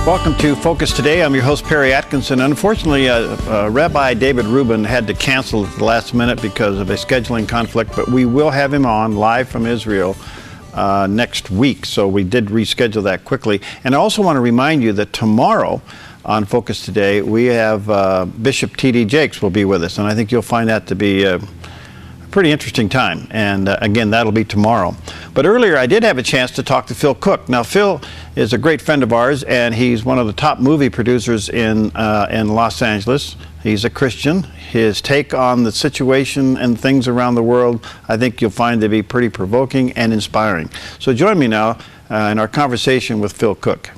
Welcome to Focus Today. I'm your host, Perry Atkinson. Unfortunately, Rabbi David Rubin had to cancel at the last minute because of a scheduling conflict, but we will have him on live from Israel next week. So we did reschedule that quickly. And I also want to remind you that tomorrow on Focus Today, we have Bishop T.D. Jakes will be with us. And I think you'll find that to be a pretty interesting time. And again, that'll be tomorrow. But earlier, I did have a chance to talk to Phil Cooke. Now, Phil is a great friend of ours, and he's one of the top movie producers in Los Angeles. He's a Christian. His take on the situation and things around the world, I think you'll find to be pretty provoking and inspiring. So join me now in our conversation with Phil Cooke.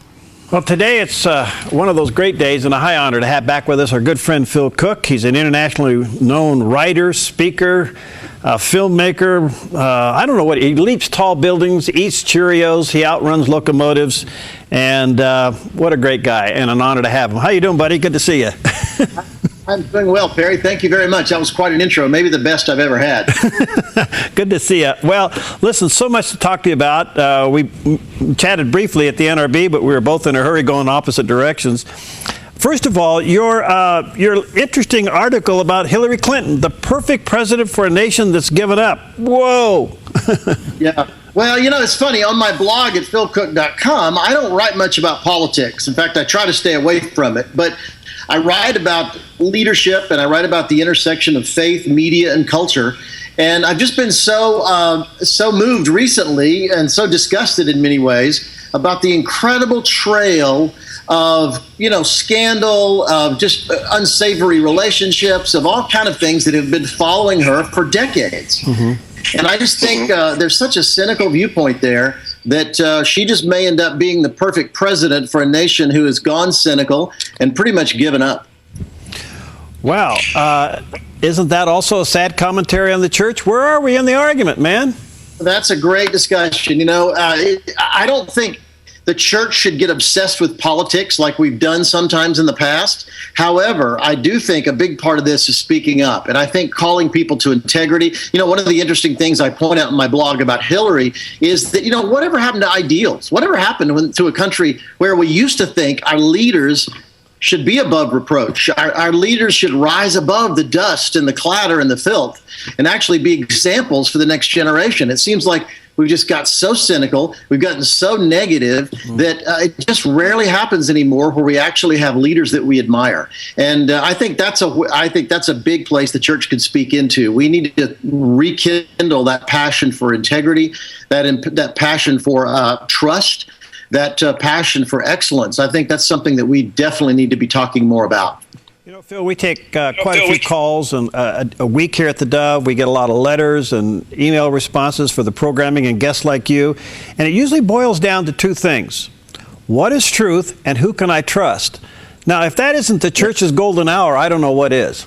Well, today it's one of those great days and a high honor to have back with us our good friend Phil Cooke. He's an internationally known writer, speaker, filmmaker. I don't know what, he leaps tall buildings, eats Cheerios, he outruns locomotives, and what a great guy and an honor to have him. How you doing, buddy? Good to see you. I'm doing well, Perry. Thank you very much. That was quite an intro, maybe the best I've ever had. Good to see you. Well, listen, so much to talk to you about. We chatted briefly at the NRB, but we were both in a hurry going opposite directions. First of all, your interesting article about Hillary Clinton, the perfect president for a nation that's given up. Whoa. Yeah. Well, you know, it's funny. On my blog at philcooke.com, I don't write much about politics. In fact, I try to stay away from it. But I write about leadership, and I write about the intersection of faith, media, and culture. And I've just been so moved recently and so disgusted in many ways about the incredible trail of, scandal, of just unsavory relationships, of all kind of things that have been following her for decades. Mm-hmm. And I just think there's such a cynical viewpoint there that she just may end up being the perfect president for a nation who has gone cynical and pretty much given up. Wow. Isn't that also a sad commentary on the church? Where are we in the argument, man? That's a great discussion. I don't think the church should get obsessed with politics like we've done sometimes in the past. However, I do think a big part of this is speaking up. And I think calling people to integrity. One of the interesting things I point out in my blog about Hillary is that, whatever happened to ideals? Whatever happened to a country where we used to think our leaders should be above reproach? Our leaders should rise above the dust and the clatter and the filth and actually be examples for the next generation. It seems like we've just got so cynical, we've gotten so negative that it just rarely happens anymore where we actually have leaders that we admire. And I think that's a big place the church could speak into. We need to rekindle that passion for integrity, that passion for trust, that passion for excellence. I think that's something that we definitely need to be talking more about. Phil, we take quite a few calls and a week here at theDove. We get a lot of letters and email responses for the programming and guests like you. And it usually boils down to two things. What is truth and who can I trust? Now, if that isn't the church's golden hour, I don't know what is.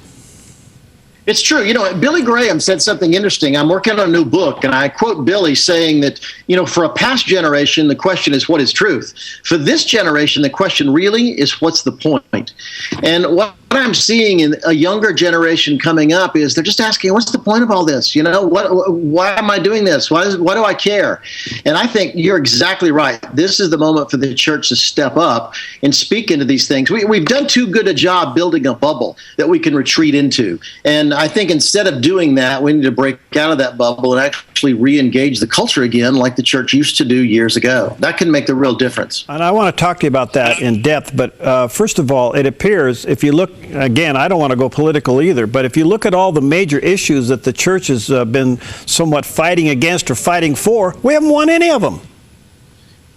It's true. Billy Graham said something interesting. I'm working on a new book, and I quote Billy saying that, for a past generation, the question is, what is truth? For this generation, the question really is, what's the point? And what I'm seeing in a younger generation coming up is they're just asking, what's the point of all this? Why am I doing this? Why do I care? And I think you're exactly right. This is the moment for the church to step up and speak into these things. We've done too good a job building a bubble that we can retreat into. And I think instead of doing that, we need to break out of that bubble and actually re-engage the culture again like the church used to do years ago. That can make the real difference. And I want to talk to you about that in depth. But first of all, it appears, if you look, again, I don't want to go political either, but if you look at all the major issues that the church has been somewhat fighting against or fighting for, we haven't won any of them.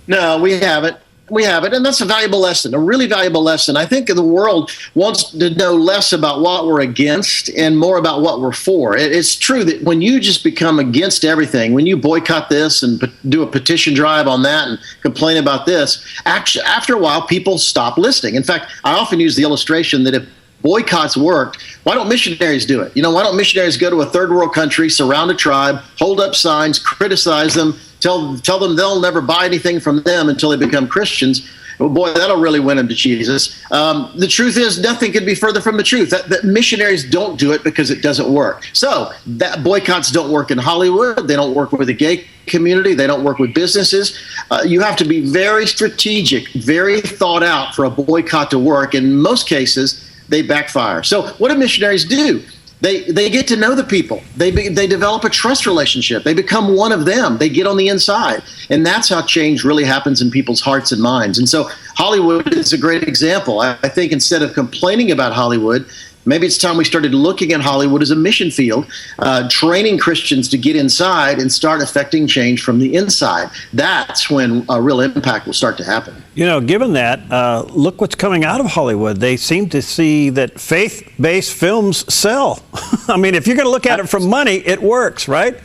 No, we haven't. And that's a valuable lesson, a really valuable lesson. I think the world wants to know less about what we're against and more about what we're for. It's true that when you just become against everything, when you boycott this and do a petition drive on that and complain about this, actually, after a while, people stop listening. In fact, I often use the illustration that if boycotts worked, why don't missionaries do it? Why don't missionaries go to a third world country, surround a tribe, hold up signs, criticize them, tell them they'll never buy anything from them until they become Christians, well, boy, that'll really win them to Jesus. The truth is, nothing could be further from the truth. That missionaries don't do it because it doesn't work. So that boycotts don't work in Hollywood. They don't work with the gay community. They don't work with businesses. You have to be very strategic, very thought out for a boycott to work. In most cases, they backfire. So what do missionaries do? They get to know the people. They develop a trust relationship. They become one of them. They get on the inside. And that's how change really happens in people's hearts and minds. And so Hollywood is a great example. I think instead of complaining about Hollywood, maybe it's time we started looking at Hollywood as a mission field, training Christians to get inside and start affecting change from the inside. That's when a real impact will start to happen. You know, given that, look what's coming out of Hollywood. They seem to see that faith-based films sell. I mean, if you're going to look at it from money, it works, right?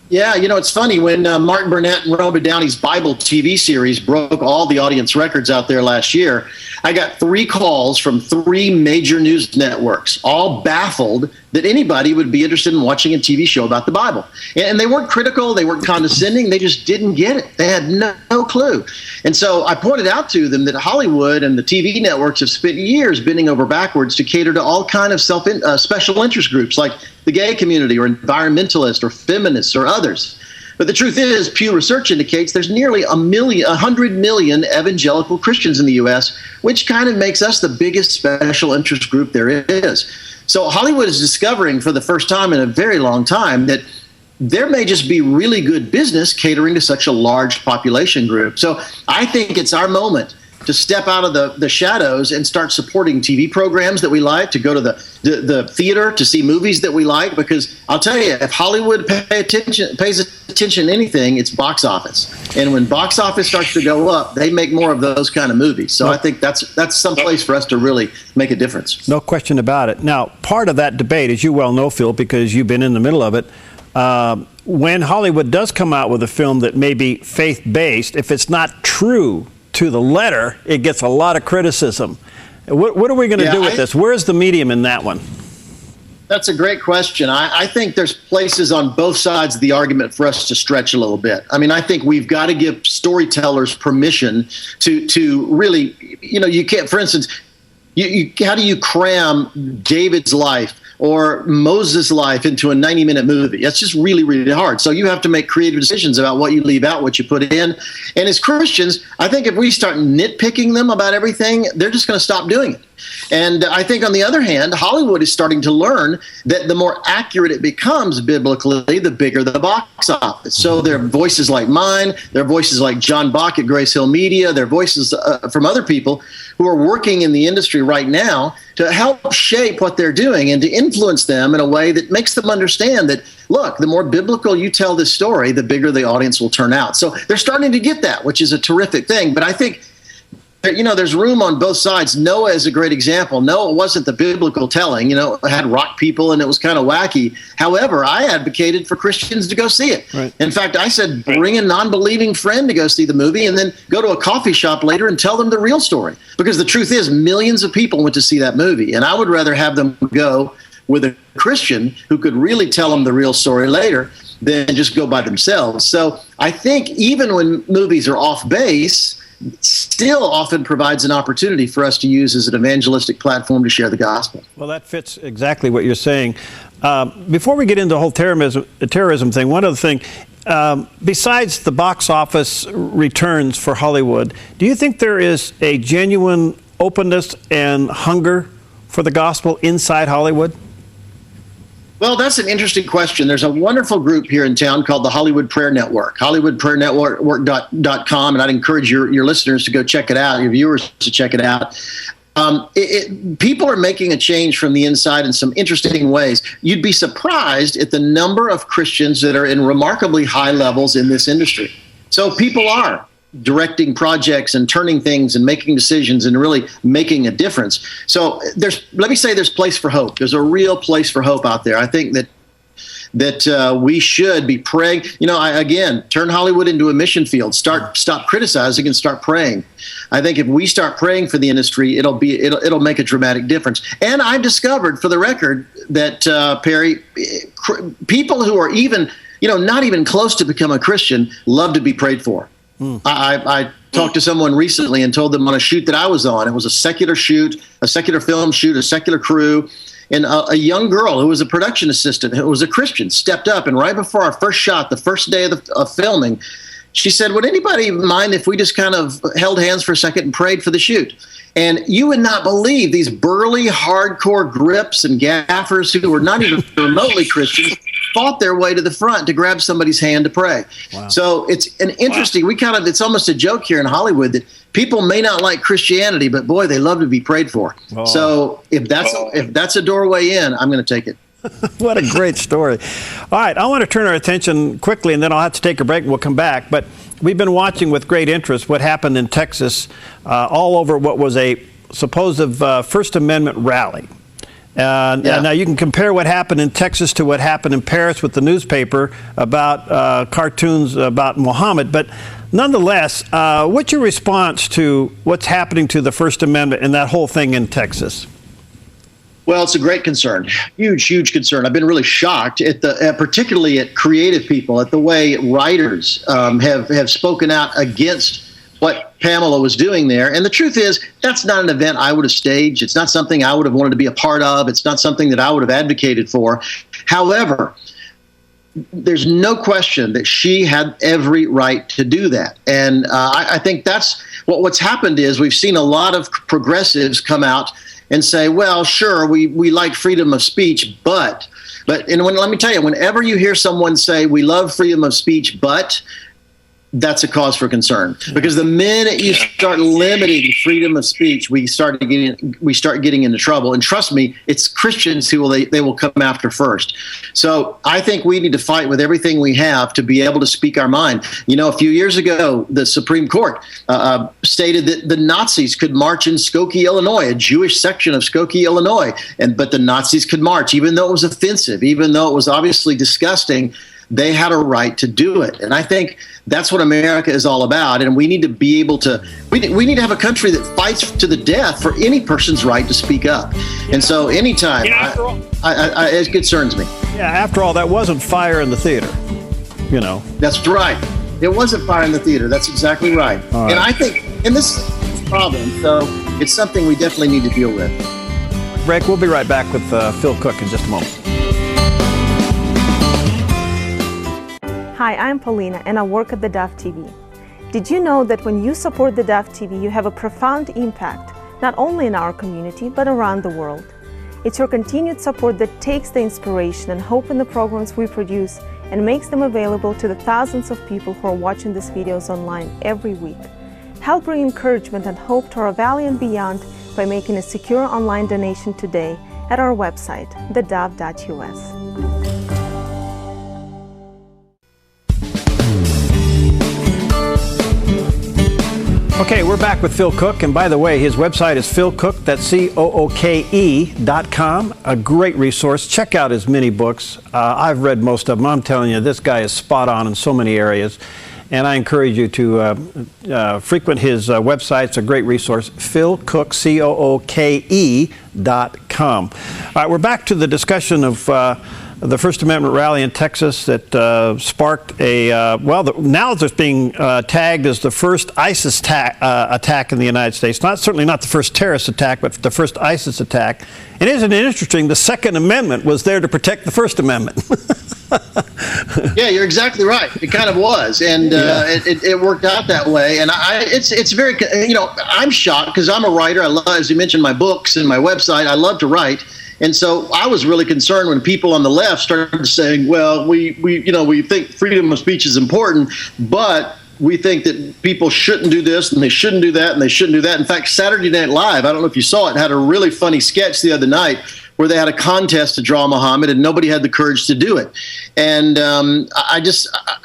Yeah, you know, it's funny when Martin Burnett and Robert Downey's Bible TV series broke all the audience records out there last year. I got 3 calls from 3 major news networks, all baffled that anybody would be interested in watching a TV show about the Bible. And they weren't critical, they weren't condescending, they just didn't get it. They had no clue. And so I pointed out to them that Hollywood and the TV networks have spent years bending over backwards to cater to all kind of special interest groups like the gay community or environmentalists or feminists or others. But the truth is, Pew Research indicates there's nearly 100 million evangelical Christians in the U.S., which kind of makes us the biggest special interest group there is. So Hollywood is discovering for the first time in a very long time that there may just be really good business catering to such a large population group. So I think it's our moment to step out of the shadows and start supporting TV programs that we like, to go to the theater to see movies that we like, because I'll tell you, if Hollywood pays attention to anything, it's box office. And when box office starts to go up, they make more of those kind of movies. So I think that's some place for us to really make a difference. No question about it. Now, part of that debate, as you well know, Phil, because you've been in the middle of it, when Hollywood does come out with a film that may be faith-based, if it's not true to the letter, it gets a lot of criticism. What are we going to do with this? Where's the medium in that one? That's a great question. I think there's places on both sides of the argument for us to stretch a little bit. I mean, I think we've got to give storytellers permission to really, you know, you can't, for instance, how do you cram David's life or Moses' life into a 90-minute movie? That's just really, really hard. So you have to make creative decisions about what you leave out, what you put in. And as Christians, I think if we start nitpicking them about everything, they're just going to stop doing it. And I think, on the other hand, Hollywood is starting to learn that the more accurate it becomes biblically, the bigger the box office. So there are voices like mine, there are voices like John Bach at Grace Hill Media, there are voices from other people who are working in the industry right now to help shape what they're doing and to influence them in a way that makes them understand that, look, the more biblical you tell this story, the bigger the audience will turn out. So they're starting to get that, which is a terrific thing. But I think, you know, there's room on both sides. Noah is a great example. Noah wasn't the biblical telling. You know, it had rock people and it was kind of wacky. However, I advocated for Christians to go see it. Right. In fact, I said, bring a non-believing friend to go see the movie and then go to a coffee shop later and tell them the real story. Because the truth is, millions of people went to see that movie. And I would rather have them go with a Christian who could really tell them the real story later than just go by themselves. So I think even when movies are off base, still often provides an opportunity for us to use as an evangelistic platform to share the gospel. Well, that fits exactly what you're saying. Before we get into the whole terrorism thing, one other thing, besides the box office returns for Hollywood, do you think there is a genuine openness and hunger for the gospel inside Hollywood? Well, that's an interesting question. There's a wonderful group here in town called the Hollywood Prayer Network, hollywoodprayernetwork.com, and I'd encourage your listeners to go check it out, your viewers to check it out. People are making a change from the inside in some interesting ways. You'd be surprised at the number of Christians that are in remarkably high levels in this industry. So people are directing projects and turning things and making decisions and really making a difference. So let me say there's place for hope. There's a real place for hope out there. I think that we should be praying. You know, again, turn Hollywood into a mission field. Stop criticizing and start praying. I think if we start praying for the industry, it'll make a dramatic difference. And I've discovered, for the record, that Perry, people who are even, you know, not even close to become a Christian love to be prayed for. I talked to someone recently and told them on a shoot that I was on, it was a secular shoot, a secular film shoot, a secular crew, and a young girl who was a production assistant, who was a Christian, stepped up, and right before our first shot, the first day of filming, she said, would anybody mind if we just kind of held hands for a second and prayed for the shoot? And you would not believe these burly, hardcore grips and gaffers who were not even remotely Christians fought their way to the front to grab somebody's hand to pray. Wow. So it's an interesting, it's almost a joke here in Hollywood that people may not like Christianity, but boy, they love to be prayed for. Oh. So if that's a doorway in, I'm going to take it. What a great story. All right, I want to turn our attention quickly, and then I'll have to take a break and we'll come back. But we've been watching with great interest what happened in Texas all over what was a supposed First Amendment rally. Now you can compare what happened in Texas to what happened in Paris with the newspaper about cartoons about Muhammad. But nonetheless, what's your response to what's happening to the First Amendment and that whole thing in Texas? Well, it's a great concern, huge concern. I've been really shocked at particularly at creative people, at the way writers have spoken out against what Pamela was doing there. And the truth is, that's not an event I would have staged. It's not something I would have wanted to be a part of. It's not something that I would have advocated for. However, there's no question that she had every right to do that. And I think that's what's happened is we've seen a lot of progressives come out and say, well, sure, we like freedom of speech, but let me tell you, whenever you hear someone say we love freedom of speech, but that's a cause for concern, because the minute you start limiting freedom of speech, we start getting into trouble. And trust me, it's Christians who they will come after first. So I think we need to fight with everything we have to be able to speak our mind. You know, a few years ago, the Supreme Court stated that the Nazis could march in Skokie, Illinois, a Jewish section of Skokie, Illinois, but the Nazis could march, even though it was offensive, even though it was obviously disgusting. They had a right to do it. And I think that's what America is all about. And we need to be able to, we need to have a country that fights to the death for any person's right to speak up. Yeah. And so anytime, it concerns me. Yeah, after all, that wasn't fire in the theater, you know. That's right. It wasn't fire in the theater. That's exactly right. And I think, and this is a problem, so it's something we definitely need to deal with. Break. We'll be right back with Phil Cooke in just a moment. Hi, I'm Paulina, and I work at theDove TV. Did you know that when you support theDove TV, you have a profound impact, not only in our community, but around the world? It's your continued support that takes the inspiration and hope in the programs we produce and makes them available to the thousands of people who are watching these videos online every week. Help bring encouragement and hope to our valley and beyond by making a secure online donation today at our website, thedove.us. Okay, we're back with Phil Cooke, and by the way, his website is Phil Cooke, that's COOKE.com, a great resource. Check out his many books. I've read most of them. I'm telling you, this guy is spot on in so many areas, and I encourage you to frequent his website. It's a great resource, Phil Cooke, COOKE.com. All right, we're back to the discussion of the First Amendment rally in Texas that sparked now it's being tagged as the first ISIS attack in the United States. Certainly not the first terrorist attack, but the first ISIS attack. And isn't it interesting, the Second Amendment was there to protect the First Amendment. Yeah, you're exactly right. It kind of was, and it worked out that way. And it's very, I'm shocked because I'm a writer. I love, as you mentioned, my books and my website. I love to write. And so I was really concerned when people on the left started saying, well, we think freedom of speech is important, but we think that people shouldn't do this and they shouldn't do that and they shouldn't do that. In fact, Saturday Night Live, I don't know if you saw it, had a really funny sketch the other night where they had a contest to draw Muhammad and nobody had the courage to do it. And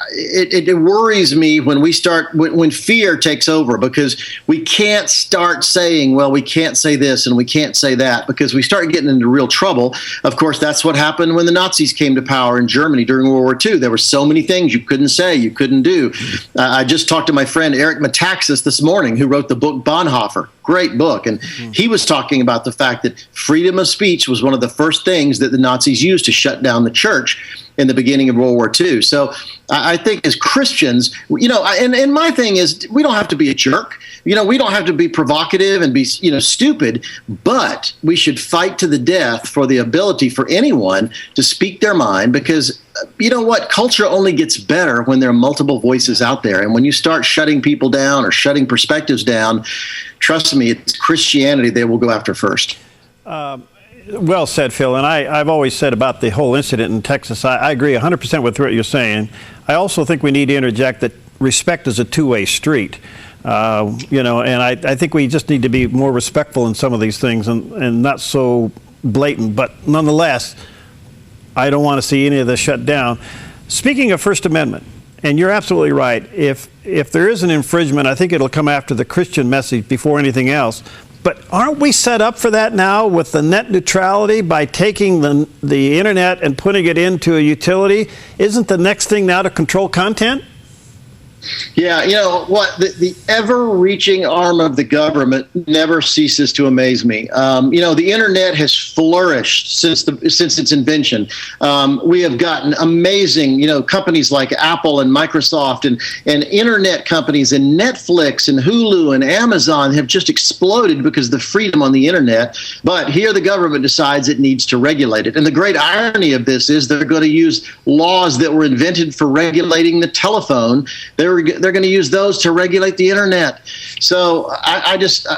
it worries me when when fear takes over, because we can't start saying, well, we can't say this and we can't say that, because we start getting into real trouble. Of course, that's what happened when the Nazis came to power in Germany during World War II. There were so many things you couldn't say, you couldn't do. I just talked to my friend Eric Metaxas this morning, who wrote the book Bonhoeffer. great book. And he was talking about the fact that freedom of speech was one of the first things that the Nazis used to shut down the church in the beginning of World War II. So I think as Christians, and my thing is, we don't have to be a jerk. We don't have to be provocative and be, stupid, but we should fight to the death for the ability for anyone to speak their mind, because you know what? Culture only gets better when there are multiple voices out there. And when you start shutting people down or shutting perspectives down, trust me, it's Christianity they will go after first. Well said, Phil. And I've always said about the whole incident in Texas, I agree 100% with what you're saying. I also think we need to interject that respect is a two-way street. And I think we just need to be more respectful in some of these things and not so blatant. But nonetheless, I don't want to see any of this shut down. Speaking of First Amendment, and you're absolutely right, if there is an infringement, I think it'll come after the Christian message before anything else. But aren't we set up for that now with the net neutrality by taking the internet and putting it into a utility? Isn't the next thing now to control content? Yeah, the ever-reaching arm of the government never ceases to amaze me. The internet has flourished since its invention. We have gotten amazing, companies like Apple and Microsoft and internet companies and Netflix and Hulu and Amazon have just exploded because of the freedom on the internet. But here the government decides it needs to regulate it. And the great irony of this is they're going to use laws that were invented for regulating the telephone. They're going to use those to regulate the internet. So I just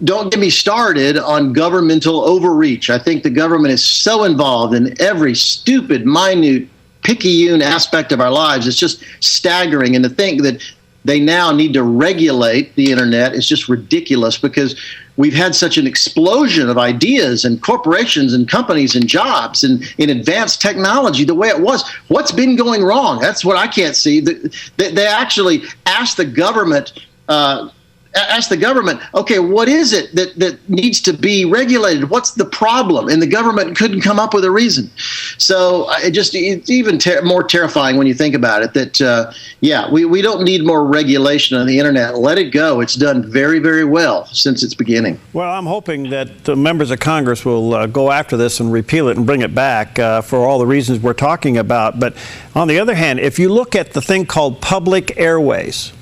don't get me started on governmental overreach. I think the government is so involved in every stupid, minute, picayune aspect of our lives. It's just staggering. And to think that they now need to regulate the internet is just ridiculous, because we've had such an explosion of ideas and corporations and companies and jobs and in advanced technology the way it was. What's been going wrong? That's what I can't see. They actually asked the government, okay, what is it that needs to be regulated? What's the problem? And the government couldn't come up with a reason. So it's even more terrifying when you think about it that, we don't need more regulation on the internet. Let it go. It's done very, very well since its beginning. Well, I'm hoping that the members of Congress will go after this and repeal it and bring it back for all the reasons we're talking about. But on the other hand, if you look at the thing called public airways,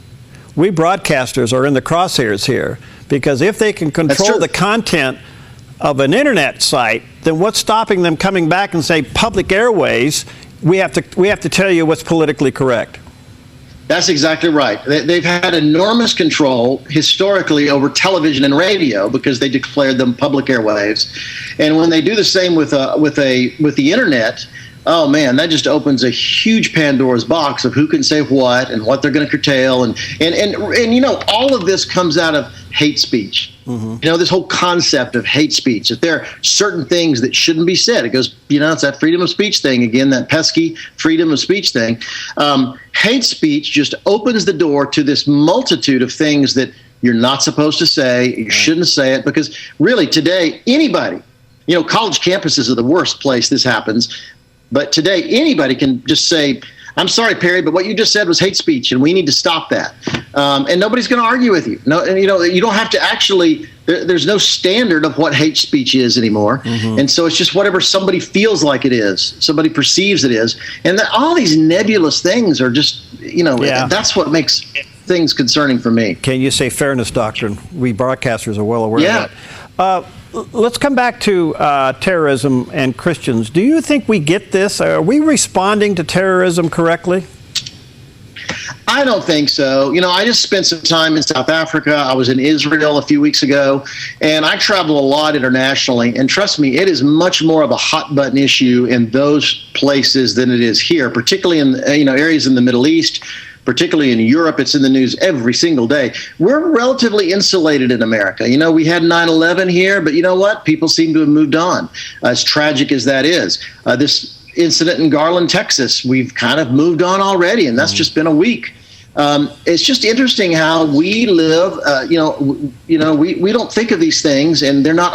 we broadcasters are in the crosshairs here, because if they can control the content of an internet site, then what's stopping them coming back and say public airways? We have to tell you what's politically correct. That's exactly right. They've had enormous control historically over television and radio because they declared them public airwaves, and when they do the same with the internet. Oh man, that just opens a huge Pandora's box of who can say what and what they're going to curtail, and all of this comes out of hate speech. Mm-hmm. This whole concept of hate speech. If there are certain things that shouldn't be said, it goes, it's that freedom of speech thing again, that pesky freedom of speech thing. Hate speech just opens the door to this multitude of things that you're not supposed to say. You shouldn't say it, because really today anybody, college campuses are the worst place this happens. But today, anybody can just say, I'm sorry, Perry, but what you just said was hate speech, and we need to stop that. And nobody's going to argue with you. No, and you don't have to actually. There's no standard of what hate speech is anymore, and so it's just whatever somebody feels like it is, somebody perceives it is, and all these nebulous things are just, that's what makes things concerning for me. Can you say fairness doctrine? We broadcasters are well aware of that. Let's come back to terrorism and Christians. Do you think we get this? Are we responding to terrorism correctly? I don't think so. I just spent some time in South Africa. I was in Israel a few weeks ago, and I travel a lot internationally. And trust me, it is much more of a hot button issue in those places than it is here, particularly in areas in the Middle East. Particularly in Europe, it's in the news every single day. We're relatively insulated in America. We had 9/11 here, but you know what? People seem to have moved on, as tragic as that is. This incident in Garland, Texas, we've kind of moved on already, and that's just been a week. It's just interesting how we live. We don't think of these things, and they're not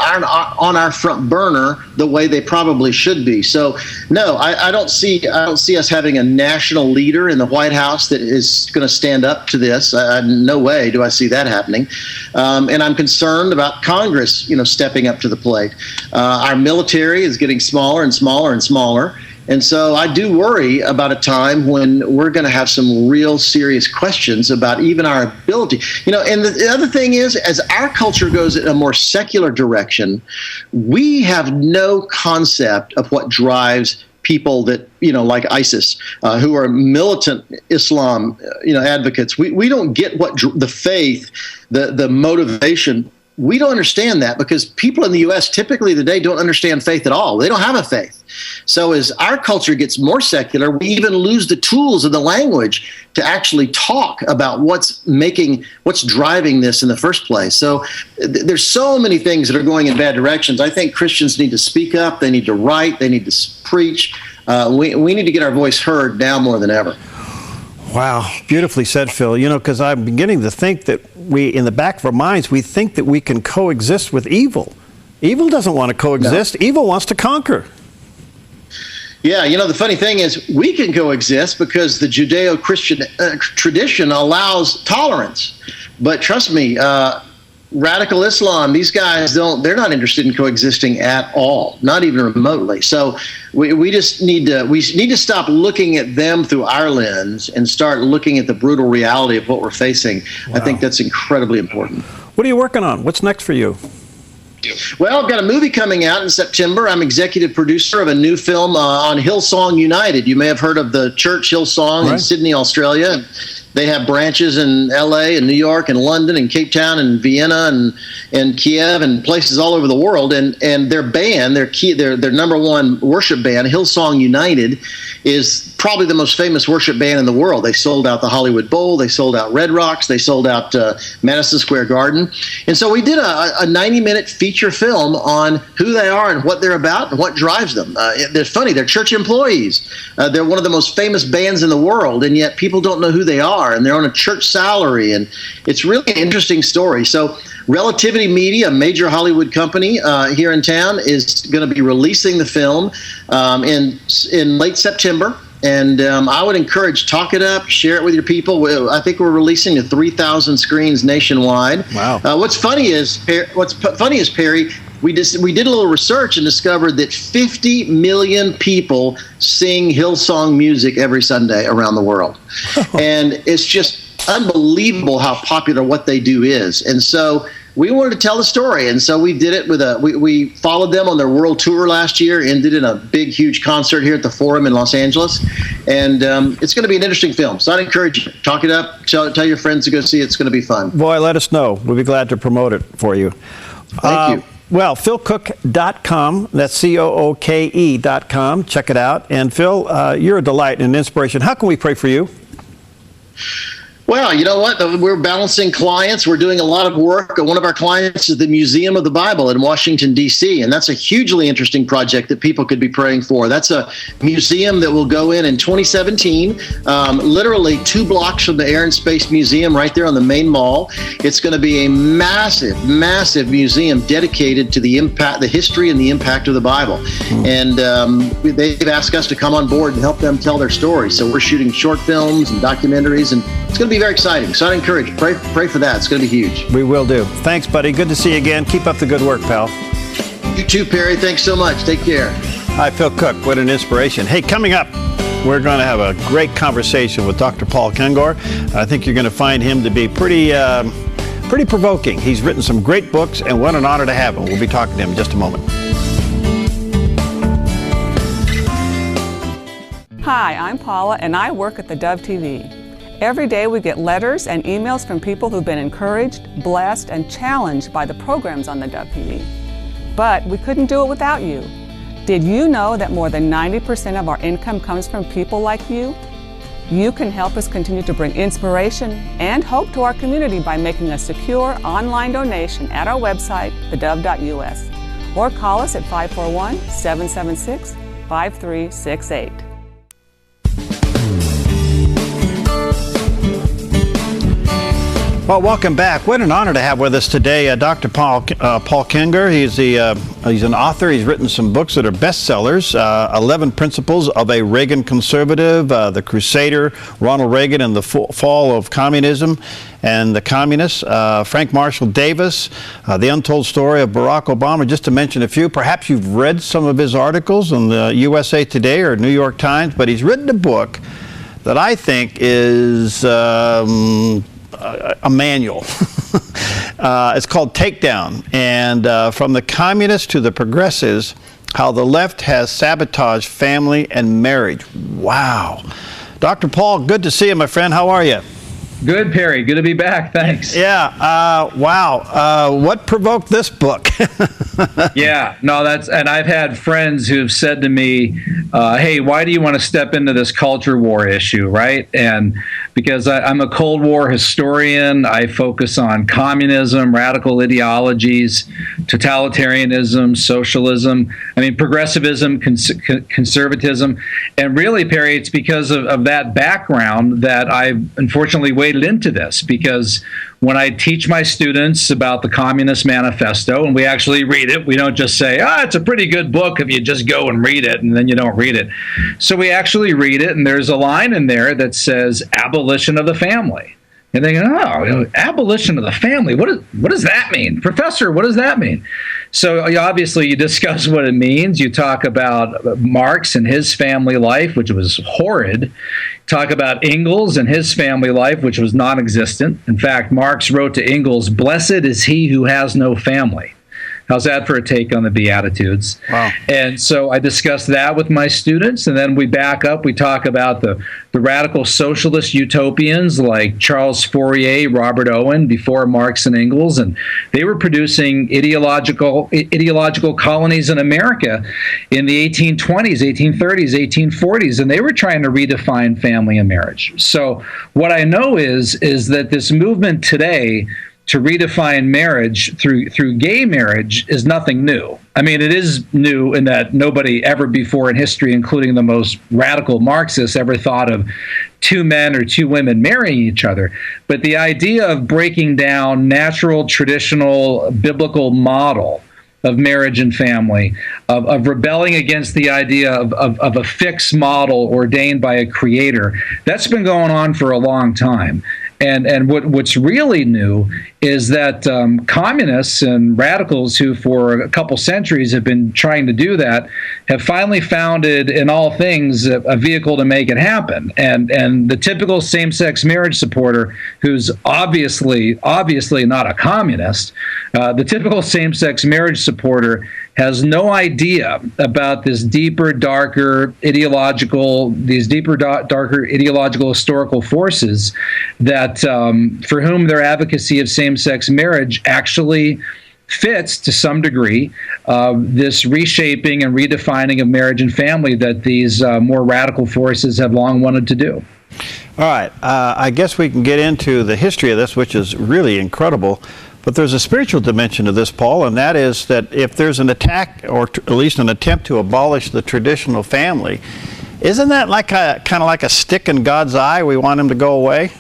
on our front burner the way they probably should be. So, no, I don't see us having a national leader in the White House that is going to stand up to this. No way do I see that happening. And I'm concerned about Congress, stepping up to the plate. Our military is getting smaller and smaller and smaller. And so I do worry about a time when we're going to have some real serious questions about even our ability. And the other thing is, as our culture goes in a more secular direction, we have no concept of what drives people that, like ISIS, who are militant Islam, advocates. We don't get what the faith, the motivation. We don't understand that because people in the U.S. typically today don't understand faith at all. They don't have a faith. So as our culture gets more secular, we even lose the tools and the language to actually talk about what's driving this in the first place. So there's so many things that are going in bad directions. I think Christians need to speak up. They need to write. They need to preach. We need to get our voice heard now more than ever. Wow, beautifully said, Phil. Because I'm beginning to think that in the back of our minds, we think that we can coexist with evil. Evil doesn't want to coexist. No. Evil wants to conquer. Yeah, the funny thing is we can coexist because the Judeo-Christian tradition allows tolerance. But trust me, radical Islam, these guys they're not interested in coexisting at all, not even remotely. So we need to stop looking at them through our lens and start looking at the brutal reality of what we're facing. Wow. I think that's incredibly important. What are you working on? What's next for you? Well, I've got a movie coming out in September. I'm executive producer of a new film on Hillsong United. You may have heard of the church Hillsong in Sydney, Australia. They have branches in L.A. and New York and London and Cape Town and Vienna and Kiev and places all over the world. And their band, their number one worship band, Hillsong United, is probably the most famous worship band in the world. They sold out the Hollywood Bowl. They sold out Red Rocks. They sold out Madison Square Garden. And so we did a 90-minute feature film on who they are and what they're about and what drives them. They're funny. They're church employees. They're one of the most famous bands in the world, and yet people don't know who they are. And they're on a church salary, and it's really an interesting story. So Relativity Media, a major Hollywood company here in town, is going to be releasing the film in late September. And I would encourage, talk it up, share it with your people. I think we're releasing to 3,000 screens nationwide. Wow. What's funny is, Perry, we did a little research and discovered that 50 million people sing Hillsong music every Sunday around the world. And it's just unbelievable how popular what they do is. And so we wanted to tell the story. And so we did it we followed them on their world tour last year, ended in a big, huge concert here at the Forum in Los Angeles. And it's going to be an interesting film. So I'd encourage you, talk it up, tell your friends to go see it. It's going to be fun. Boy, let us know. We'll be glad to promote it for you. Thank you. Well, philcooke.com, that's COOKE.com. Check it out. And Phil, you're a delight and an inspiration. How can we pray for you? Well, you know what? We're balancing clients. We're doing a lot of work. One of our clients is the Museum of the Bible in Washington, D.C., and that's a hugely interesting project that people could be praying for. That's a museum that will go in 2017, literally 2 blocks from the Air and Space Museum right there on the main mall. It's going to be a massive, massive museum dedicated to the history and the impact of the Bible. And they've asked us to come on board and help them tell their story. So we're shooting short films and documentaries, and it's going to be very exciting. So I'd encourage you, pray for that. It's going to be huge. We will do. Thanks, buddy. Good to see you again. Keep up the good work, pal. You too, Perry. Thanks so much. Take care. Hi, Phil Cooke. What an inspiration. Hey, coming up, we're going to have a great conversation with Dr. Paul Kengor. I think you're going to find him to be pretty provoking. He's written some great books, and what an honor to have him. We'll be talking to him in just a moment. Hi, I'm Paula, and I work at theDove TV. Every day we get letters and emails from people who've been encouraged, blessed, and challenged by the programs on theDove TV. But we couldn't do it without you. Did you know that more than 90% of our income comes from people like you? You can help us continue to bring inspiration and hope to our community by making a secure online donation at our website, thedove.us, or call us at 541-776-5368. Well, welcome back. What an honor to have with us today Dr. Paul Kengor. He's an author. He's written some books that are bestsellers, 11 Principles of a Reagan Conservative, The Crusader, Ronald Reagan and the Fall of Communism and the Communists, Frank Marshall Davis, The Untold Story of Barack Obama, just to mention a few. Perhaps you've read some of his articles in the USA Today or New York Times, but he's written a book that I think is a manual. It's called Takedown, and from the communists to the progressives, how the left has sabotaged family and marriage. Wow. Dr. Paul, good to see you, my friend. How are you? Good, Perry. Good to be back. Thanks. Yeah. Wow. What provoked this book? Yeah. No, and I've had friends who've said to me, hey, why do you want to step into this culture war issue, right? And because I'm a Cold War historian, I focus on communism, radical ideologies, totalitarianism, socialism, progressivism, conservatism. And really, Perry, it's because of that background that I've unfortunately waded into this, because when I teach my students about the Communist Manifesto, and we actually read it, we don't just say, it's a pretty good book if you just go and read it, and then you don't read it. So we actually read it, and there's a line in there that says abolition of the family. And they go, abolition of the family, what does that mean? Professor, what does that mean? So obviously you discuss what it means. You talk about Marx and his family life, which was horrid. Talk about Engels and his family life, which was non-existent. In fact, Marx wrote to Engels, "Blessed is he who has no family." How's that for a take on the Beatitudes? Wow. And so I discuss that with my students, and then we back up. We talk about the radical socialist utopians like Charles Fourier, Robert Owen, before Marx and Engels, and they were producing ideological colonies in America in the 1820s, 1830s, 1840s, and they were trying to redefine family and marriage. So what I know is that this movement today to redefine marriage through gay marriage is nothing new. It is new in that nobody ever before in history, including the most radical Marxists, ever thought of two men or two women marrying each other. But the idea of breaking down natural, traditional, biblical model of marriage and family, of rebelling against the idea of a fixed model ordained by a creator, that's been going on for a long time. And what's really new is that communists and radicals who for a couple centuries have been trying to do that have finally founded in all things a vehicle to make it happen. And the typical same-sex marriage supporter, who's obviously not a communist, the typical same-sex marriage supporter has no idea about these deeper, darker ideological historical forces that for whom their advocacy of same-sex marriage actually fits to some degree this reshaping and redefining of marriage and family that these more radical forces have long wanted to do. All right. I guess we can get into the history of this, which is really incredible. But there's a spiritual dimension to this, Paul, and that is that if there's an attack, or at least an attempt to abolish the traditional family, isn't that kind of like a stick in God's eye? We want him to go away?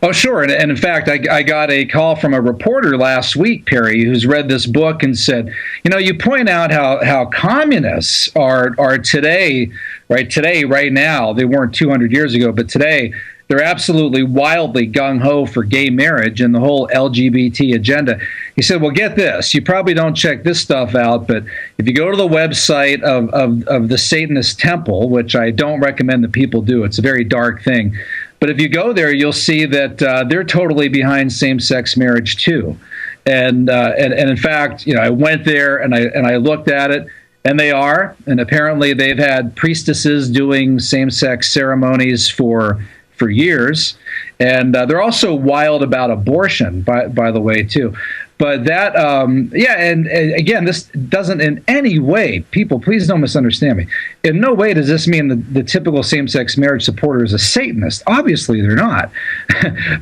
Oh, sure. And in fact, I got a call from a reporter last week, Perry, who's read this book and said, you point out how communists are today, right now, they weren't 200 years ago, but today, they're absolutely wildly gung-ho for gay marriage and the whole LGBT agenda. He said, well, get this. You probably don't check this stuff out, but if you go to the website of the Satanist Temple, which I don't recommend that people do, it's a very dark thing, but if you go there, you'll see that they're totally behind same-sex marriage too. And in fact, I went there and I looked at it, and they are. And apparently they've had priestesses doing same-sex ceremonies for years, and they're also wild about abortion, by the way, too. But that, and again, this doesn't in any way, people, please don't misunderstand me. In no way does this mean the typical same-sex marriage supporter is a Satanist. Obviously, they're not.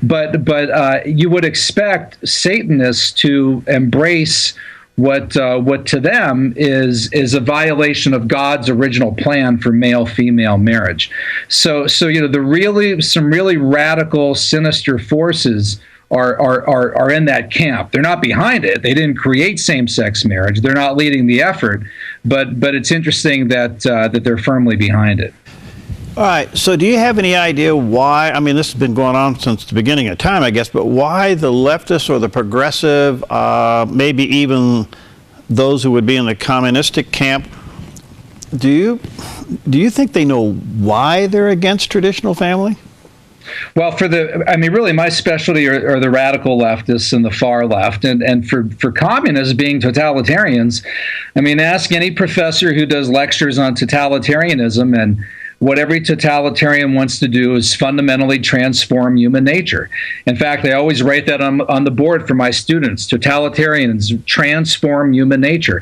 but you would expect Satanists to embrace what to them is a violation of God's original plan for male-female marriage. So some really radical, sinister forces are in that camp. They're not behind it. They didn't create same-sex marriage. They're not leading the effort. But it's interesting that they're firmly behind it. All right. So do you have any idea why, I mean, this has been going on since the beginning of time, I guess, but why the leftists or the progressive, maybe even those who would be in the communistic camp, do you think they know why they're against traditional family? Well, really my specialty are the radical leftists and the far left. And for communists being totalitarians, I mean, ask any professor who does lectures on totalitarianism, and what every totalitarian wants to do is fundamentally transform human nature. In fact, I always write that on the board for my students. Totalitarians transform human nature.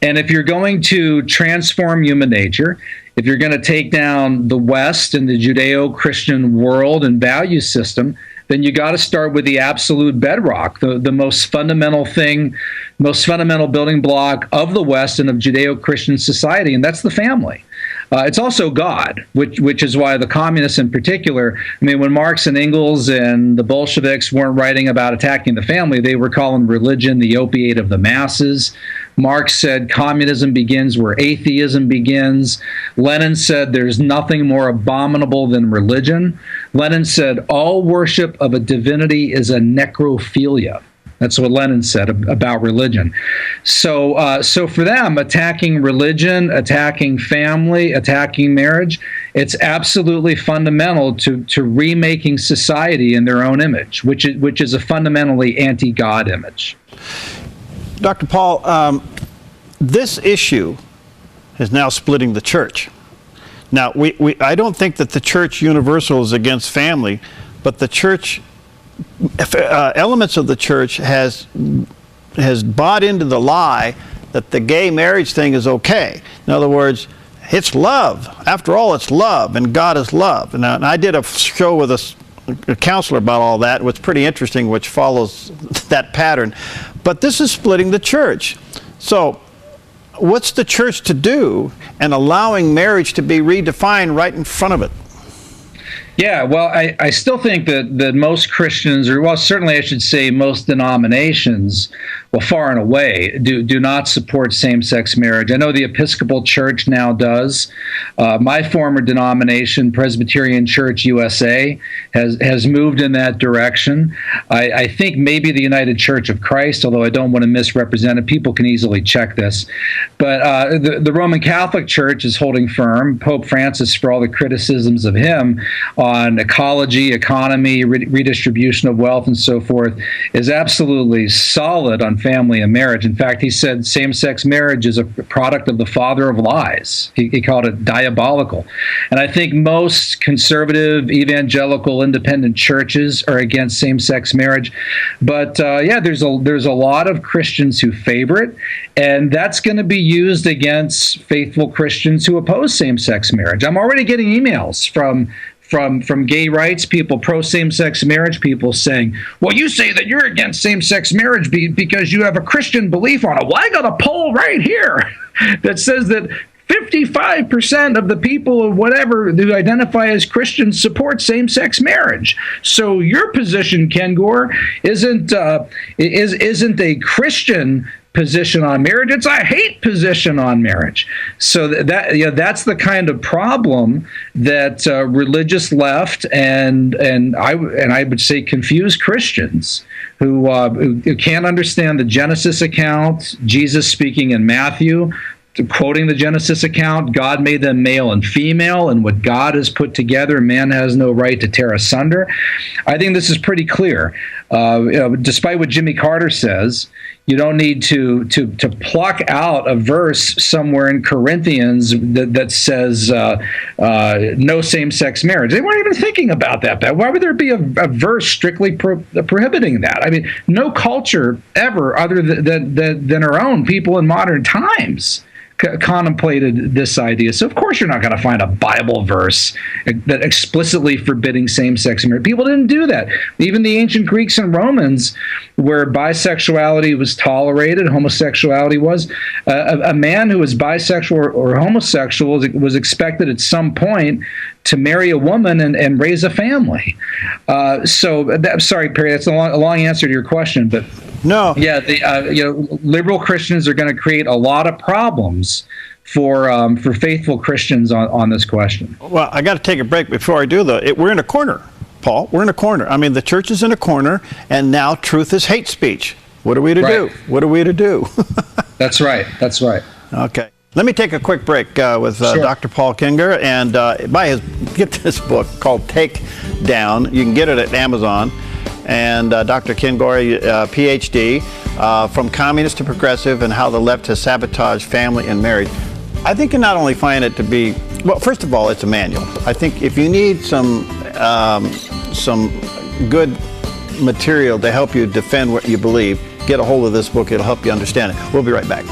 And if you're going to transform human nature, if you're going to take down the West and the Judeo-Christian world and value system, then you got to start with the absolute bedrock, the most fundamental thing, most fundamental building block of the West and of Judeo-Christian society, and that's the family. It's also God, which is why the communists in particular, I mean, when Marx and Engels and the Bolsheviks weren't writing about attacking the family, they were calling religion the opiate of the masses. Marx said communism begins where atheism begins. Lenin said there's nothing more abominable than religion. Lenin said all worship of a divinity is a necrophilia. That's what Lenin said about religion. So for them, attacking religion, attacking family, attacking marriage, it's absolutely fundamental to remaking society in their own image, which is a fundamentally anti-God image. Dr. Paul, this issue is now splitting the church. Now, I don't think that the church universal is against family, but the church, elements of the church has bought into the lie that the gay marriage thing is okay. In other words, it's love. After all, it's love, and God is love. And I did a show with a counselor about all that. It was pretty interesting, which follows that pattern. But this is splitting the church. So what's the church to do in allowing marriage to be redefined right in front of it? Yeah, well, I still think that most Christians, or well, certainly I should say most denominations, well, far and away, do not support same-sex marriage. I know the Episcopal Church now does. My former denomination, Presbyterian Church USA, has moved in that direction. I think maybe the United Church of Christ, although I don't want to misrepresent it, people can easily check this. But the Roman Catholic Church is holding firm. Pope Francis, for all the criticisms of him on ecology, economy, redistribution of wealth, and so forth, is absolutely solid on family and marriage. In fact, he said same-sex marriage is a product of the father of lies. He called it diabolical. And I think most conservative, evangelical, independent churches are against same-sex marriage. But yeah, there's a lot of Christians who favor it, and that's going to be used against faithful Christians who oppose same-sex marriage. I'm already getting emails from gay rights people, pro same-sex marriage people saying, well, you say that you're against same-sex marriage because you have a Christian belief on it. Well, I got a poll right here that says that 55% of the people, whatever, who identify as Christians support same-sex marriage. So your position, Kengor, isn't a Christian position on marriage. It's a hate position on marriage. So that's the kind of problem that religious left and I would say confused Christians who can't understand the Genesis account, Jesus speaking in Matthew, quoting the Genesis account, God made them male and female, and what God has put together, man has no right to tear asunder. I think this is pretty clear. Despite what Jimmy Carter says, you don't need to pluck out a verse somewhere in Corinthians that says no same-sex marriage. They weren't even thinking about that. Why would there be a verse strictly prohibiting that? I mean, no culture ever, other than our own people in modern times, contemplated this idea. So of course you're not going to find a Bible verse that explicitly forbidding same-sex marriage. People didn't do that. Even the ancient Greeks and Romans, where bisexuality was tolerated, homosexuality was, a man who was bisexual or homosexual was expected at some point to marry a woman and raise a family. Sorry, Perry, that's a long answer to your question, but no, yeah, liberal Christians are going to create a lot of problems for faithful Christians on this question. Well, I got to take a break before I do, though. We're in a corner, Paul. We're in a corner. I mean, the church is in a corner, and now truth is hate speech. What are we to do? What are we to do? That's right. That's right. Okay. Let me take a quick break with Dr. Paul Kengor, and get this book called Takedown. You can get it at Amazon. And Dr. Kengor, PhD, From Communist to Progressive and How the Left Has Sabotaged Family and Marriage. I think you not only find it to be, well, first of all, it's a manual. I think if you need some good material to help you defend what you believe, get a hold of this book. It'll help you understand it. We'll be right back.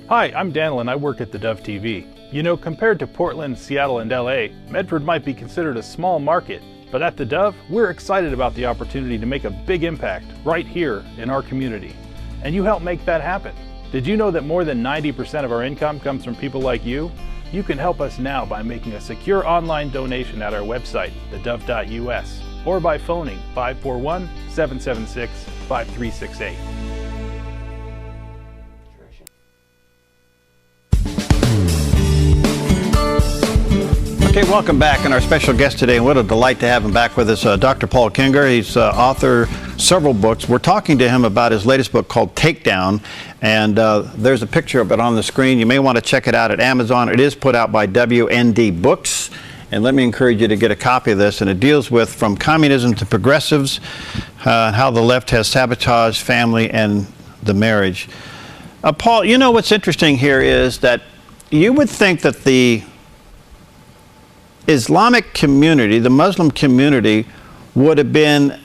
Hi, I'm Daniel and I work at theDove TV. You know, compared to Portland, Seattle, and LA, Medford might be considered a small market, but at theDove, we're excited about the opportunity to make a big impact right here in our community. And you help make that happen. Did you know that more than 90% of our income comes from people like you? You can help us now by making a secure online donation at our website, thedove.us, or by phoning 541-776-5368. Okay, welcome back, and our special guest today, and what a delight to have him back with us, Dr. Paul Kengor. He's author several books. We're talking to him about his latest book called Takedown, and there's a picture of it on the screen. You may want to check it out at Amazon. It is put out by WND Books, and let me encourage you to get a copy of this, and it deals with From Communism to Progressives, how the left has sabotaged family and the marriage. Paul, you know what's interesting here is that you would think that the Islamic community, the Muslim community, would have been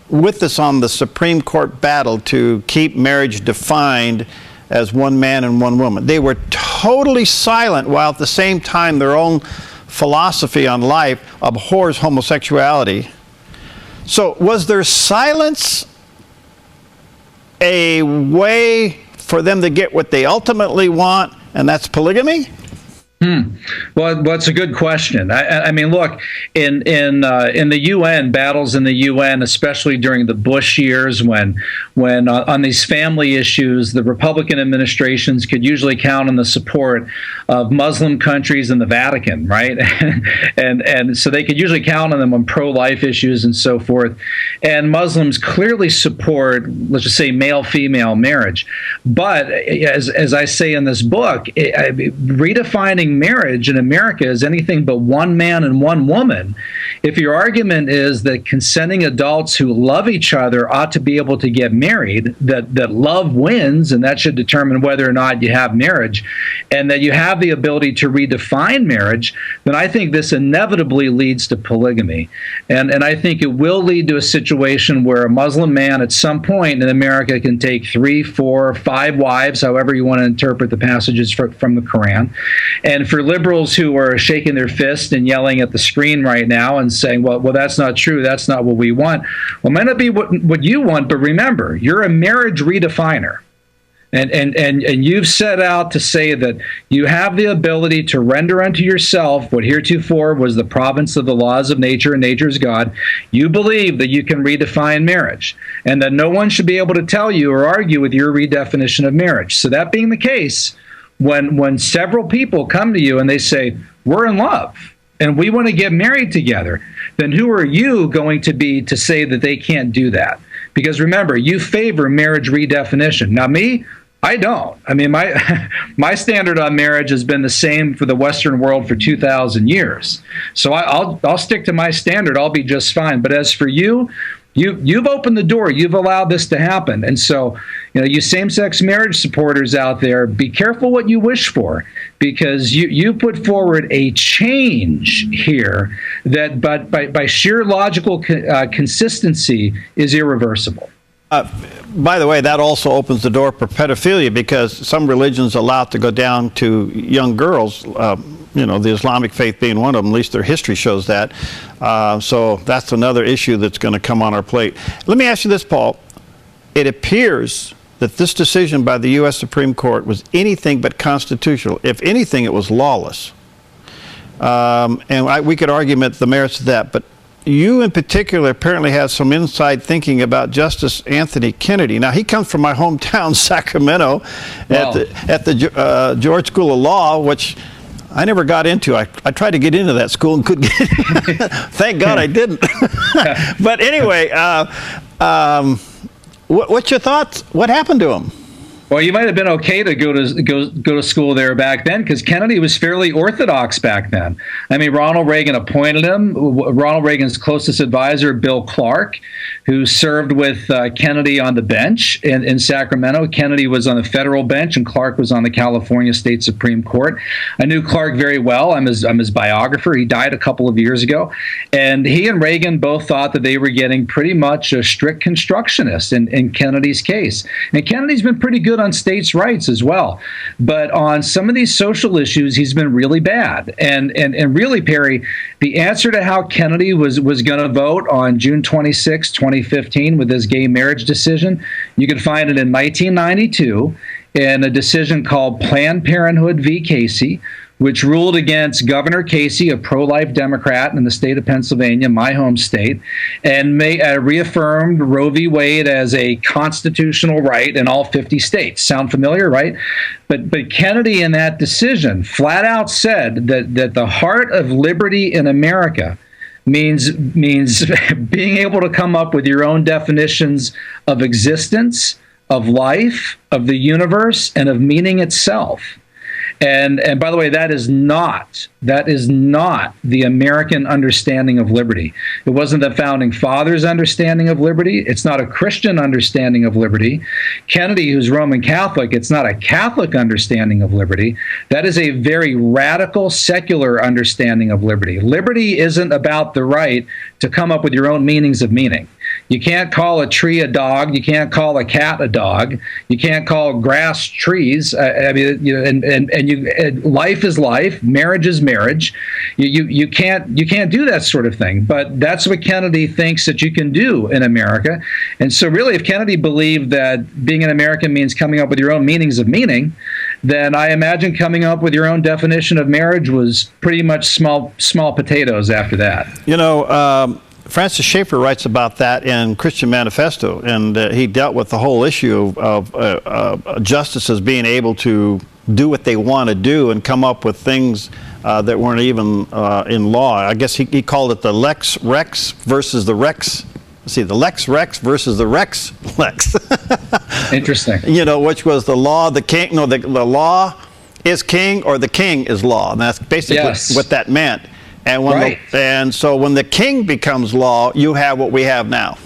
with us on the Supreme Court battle to keep marriage defined as one man and one woman. They were totally silent, while at the same time their own philosophy on life abhors homosexuality. So was their silence a way for them to get what they ultimately want, and that's polygamy? Well, it's a good question. I mean, look, in the UN, battles in the UN, especially during the Bush years, when on these family issues, the Republican administrations could usually count on the support of Muslim countries and the Vatican, right? and so they could usually count on them on pro-life issues and so forth. And Muslims clearly support, let's just say, male-female marriage. But as I say in this book, redefining marriage in America is anything but one man and one woman. If your argument is that consenting adults who love each other ought to be able to get married, that love wins, and that should determine whether or not you have marriage, and that you have the ability to redefine marriage, then I think this inevitably leads to polygamy. And I think it will lead to a situation where a Muslim man at some point in America can take 3, 4, 5 wives, however you want to interpret the passages from the Quran. And for liberals who are shaking their fist and yelling at the screen right now and saying, well, that's not true, that's not what we want. Well, it might not be what you want, but remember, you're a marriage redefiner. And you've set out to say that you have the ability to render unto yourself what heretofore was the province of the laws of nature, and nature is God. You believe that you can redefine marriage, and that no one should be able to tell you or argue with your redefinition of marriage. So that being the case, when several people come to you and they say, we're in love and we want to get married together, then who are you going to be to say that they can't do that? Because remember, you favor marriage redefinition. Now me, I don't. I mean, my standard on marriage has been the same for the Western world for 2,000 years. So I'll stick to my standard. I'll be just fine. But as for you, you've opened the door. You've allowed this to happen. And so, you same-sex marriage supporters out there, be careful what you wish for, because you put forward a change here that, but by sheer logical consistency, is irreversible. By the way, that also opens the door for pedophilia, because some religions allow it to go down to young girls, the Islamic faith being one of them. At least their history shows that. So that's another issue that's going to come on our plate. Let me ask you this, Paul. It appears that this decision by the U.S. Supreme Court was anything but constitutional. If anything, it was lawless. We could argument the merits of that, but you in particular apparently have some inside thinking about Justice Anthony Kennedy. Now, he comes from my hometown, Sacramento, Wow. at the George School of Law, which I never got into. I tried to get into that school and couldn't get in. Thank God I didn't. But anyway, what's your thoughts? What happened to him? Well, you might have been okay to go to school there back then, because Kennedy was fairly orthodox back then. I mean, Ronald Reagan appointed him. Ronald Reagan's closest advisor, Bill Clark, who served with Kennedy on the bench in Sacramento. Kennedy was on the federal bench, and Clark was on the California State Supreme Court. I knew Clark very well. I'm his biographer. He died a couple of years ago, and he and Reagan both thought that they were getting pretty much a strict constructionist in Kennedy's case. And Kennedy's been pretty good on states' rights as well, but on some of these social issues, he's been really bad. And really, Perry, the answer to how Kennedy was going to vote on June 26, 2015, with his gay marriage decision, you can find it in 1992 in a decision called Planned Parenthood v. Casey, which ruled against Governor Casey, a pro-life Democrat in the state of Pennsylvania, my home state, and reaffirmed Roe v. Wade as a constitutional right in all 50 states. Sound familiar, right? But Kennedy in that decision flat out said that the heart of liberty in America means being able to come up with your own definitions of existence, of life, of the universe, and of meaning itself. And by the way, that is not the American understanding of liberty. It wasn't the founding fathers' understanding of liberty. It's not a Christian understanding of liberty. Kennedy, who's Roman Catholic, it's not a Catholic understanding of liberty. That is a very radical secular understanding of liberty. Liberty isn't about the right to come up with your own meanings of meaning. You can't call a tree a dog. You can't call a cat a dog. You can't call grass trees. I mean, you know, life is life. Marriage is marriage. You can't do that sort of thing. But that's what Kennedy thinks that you can do in America. And so, really, if Kennedy believed that being an American means coming up with your own meanings of meaning, then I imagine coming up with your own definition of marriage was pretty much small potatoes after that. You know. Francis Schaeffer writes about that in Christian Manifesto, and he dealt with the whole issue of justices being able to do what they want to do and come up with things that weren't even in law. I guess he called it the Lex Rex versus the Rex. See, the Lex Rex versus the Rex Lex. Interesting. You know, which was the law, the king, no, the law is king or the king is law. And that's basically what that meant. And when so when the king becomes law, you have what we have now.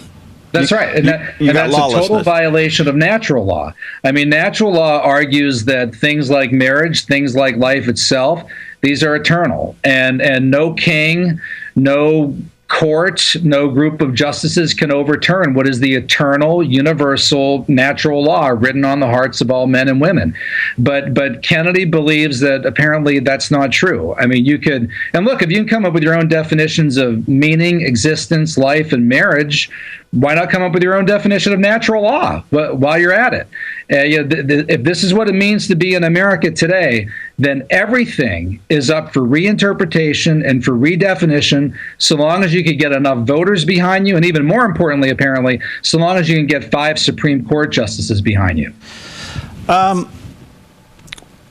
That's right. And that's a total violation of natural law. I mean, natural law argues that things like marriage, things like life itself, these are eternal. And no king, no court, no group of justices can overturn what is the eternal, universal, natural law written on the hearts of all men and women. But Kennedy believes that apparently that's not true. I mean, you could, and look, if you can come up with your own definitions of meaning, existence, life, and marriage, why not come up with your own definition of natural law while you're at it? If this is what it means to be in America today, then everything is up for reinterpretation and for redefinition, so long as you can get enough voters behind you, and even more importantly, apparently, so long as you can get 5 Supreme Court justices behind you.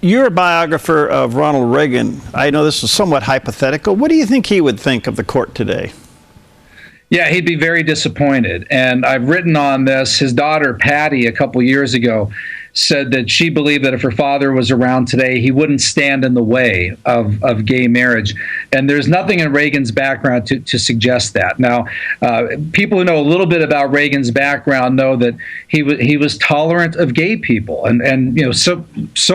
You're a biographer of Ronald Reagan. I know this is somewhat hypothetical. What do you think he would think of the court today? Yeah, he'd be very disappointed. And I've written on this. His daughter, Patty, a couple years ago, said that she believed that if her father was around today, he wouldn't stand in the way of gay marriage. And there's nothing in Reagan's background to suggest that. Now, people who know a little bit about Reagan's background know that he was tolerant of gay people. And you know, so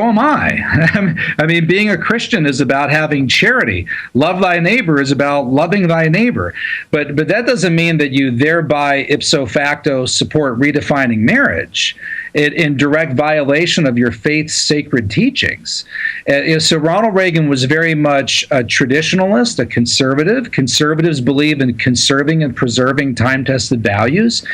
am I. I mean, being a Christian is about having charity. Love thy neighbor is about loving thy neighbor. But that doesn't mean that you thereby ipso facto support redefining marriage. in direct violation of your faith's sacred teachings. So Ronald Reagan was very much a traditionalist, a conservative. Conservatives believe in conserving and preserving time-tested values.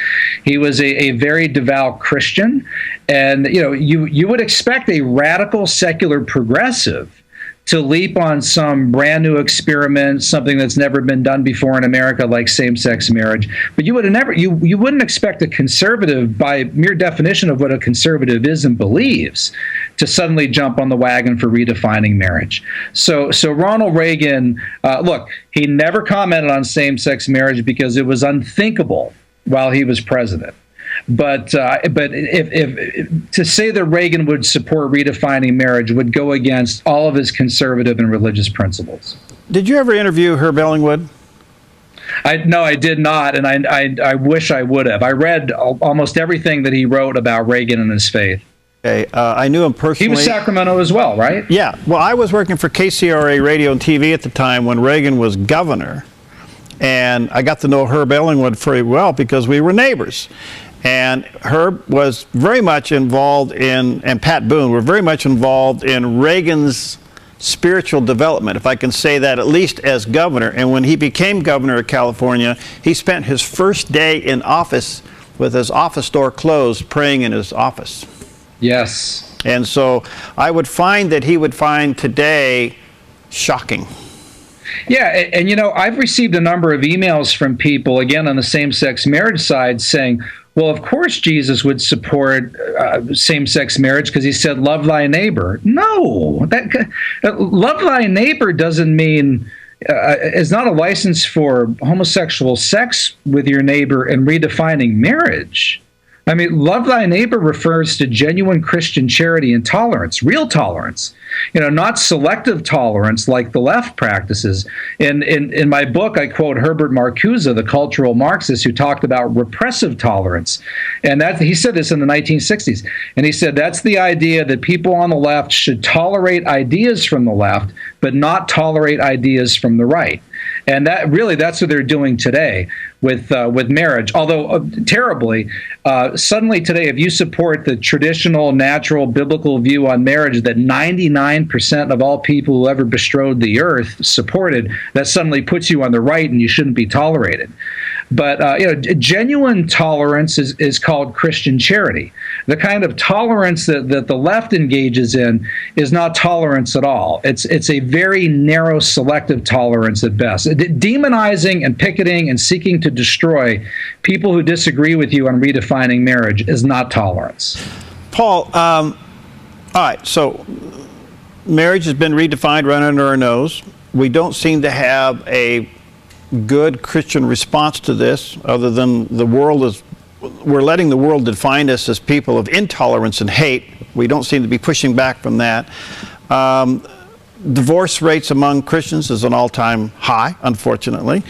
He was a very devout Christian, and you would expect a radical secular progressive to leap on some brand new experiment, something that's never been done before in America, like same-sex marriage. But you wouldn't expect a conservative, by mere definition of what a conservative is and believes, to suddenly jump on the wagon for redefining marriage. So Ronald Reagan, look, he never commented on same-sex marriage because it was unthinkable while he was president. But if to say that Reagan would support redefining marriage would go against all of his conservative and religious principles. Did you ever interview Herb Ellingwood? No, I did not, and I wish I would have. I read almost everything that he wrote about Reagan and his faith. Okay, I knew him personally. He was Sacramento as well, right? Yeah. Well, I was working for KCRA Radio and TV at the time when Reagan was governor, and I got to know Herb Ellingwood very well because we were neighbors. And Herb was very much involved in, and Pat Boone were very much involved in Reagan's spiritual development, if I can say that, at least as governor. And when he became governor of California, he spent his first day in office with his office door closed, praying in his office. Yes. And so I would find that he would find today shocking. Yeah, and I've received a number of emails from people, again, on the same-sex marriage side, saying, well, of course Jesus would support same-sex marriage because he said, love thy neighbor. No, love thy neighbor doesn't mean, is not a license for homosexual sex with your neighbor and redefining marriage. I mean, love thy neighbor refers to genuine Christian charity and tolerance, real tolerance, not selective tolerance like the left practices. In my book, I quote Herbert Marcuse, the cultural Marxist, who talked about repressive tolerance. And he said this in the 1960s. And he said that's the idea that people on the left should tolerate ideas from the left, but not tolerate ideas from the right. And that's what they're doing today with marriage. Although terribly, suddenly today, if you support the traditional, natural, biblical view on marriage that 99% of all people who ever bestrode the earth supported, that suddenly puts you on the right and you shouldn't be tolerated. But genuine tolerance is called Christian charity. The kind of tolerance that the left engages in is not tolerance at all. It's a very narrow, selective tolerance at best. Demonizing and picketing and seeking to destroy people who disagree with you on redefining marriage is not tolerance. Paul, all right, so marriage has been redefined right under our nose. We don't seem to have a good Christian response to this, other than we're letting the world define us as people of intolerance and hate. We don't seem to be pushing back from that. Divorce rates among Christians is an all-time high, unfortunately.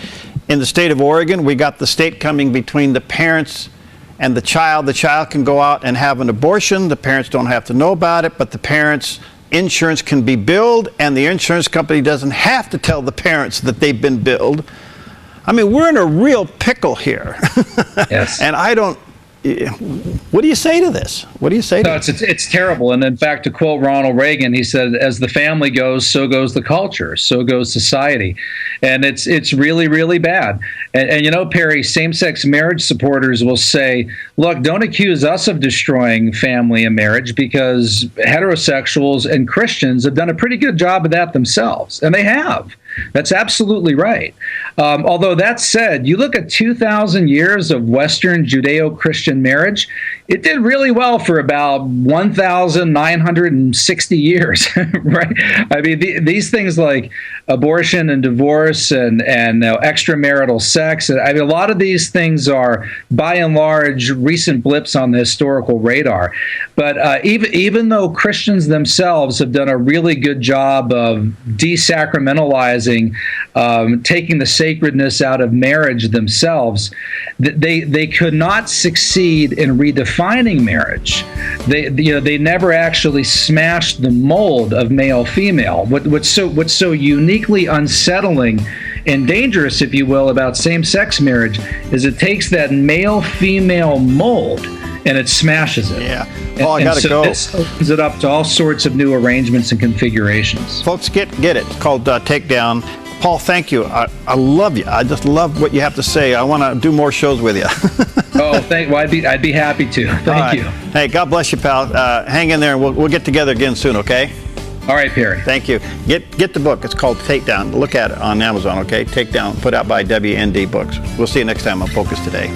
In the state of Oregon, we got the state coming between the parents and the child. The child can go out and have an abortion. The parents don't have to know about it, but the parents' insurance can be billed, and the insurance company doesn't have to tell the parents that they've been billed. I mean, we're in a real pickle here. Yes. And what do you say to this? What do you say to this? It's terrible. And in fact, to quote Ronald Reagan, he said, as the family goes, so goes the culture, so goes society. And it's really, really bad. And Perry, same-sex marriage supporters will say, look, don't accuse us of destroying family and marriage, because heterosexuals and Christians have done a pretty good job of that themselves. And they have. That's absolutely right. Although that said, you look at 2,000 years of Western Judeo-Christian marriage, it did really well for about 1,960 years, right? I mean, these things like abortion and divorce and extramarital sex, I mean, a lot of these things are, by and large, recent blips on the historical radar. But even though Christians themselves have done a really good job of desacramentalizing, taking the sacredness out of marriage themselves, they could not succeed in redefining marriage. They never actually smashed the mold of male-female. What's so uniquely unsettling and dangerous, if you will, about same-sex marriage is it takes that male-female mold and it smashes it. Yeah. Paul, I got to go. This opens it up to all sorts of new arrangements and configurations. Folks, get it. It's called Takedown. Paul, thank you. I love you. I just love what you have to say. I want to do more shows with you. Well, I'd be happy to. Thank you. Hey, God bless you, pal. Hang in there, and we'll get together again soon, okay? All right, Perry. Thank you. Get the book. It's called Takedown. Look at it on Amazon, okay? Takedown, put out by WND Books. We'll see you next time on Focus Today.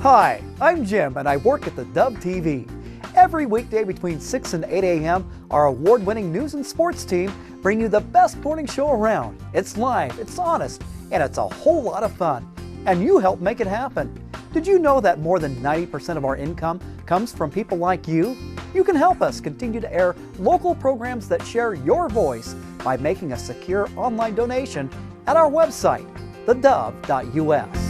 Hi, I'm Jim, and I work at theDove TV. Every weekday between 6 and 8 a.m., our award-winning news and sports team bring you the best morning show around. It's live, it's honest, and it's a whole lot of fun. And you help make it happen. Did you know that more than 90% of our income comes from people like you? You can help us continue to air local programs that share your voice by making a secure online donation at our website, thedove.us.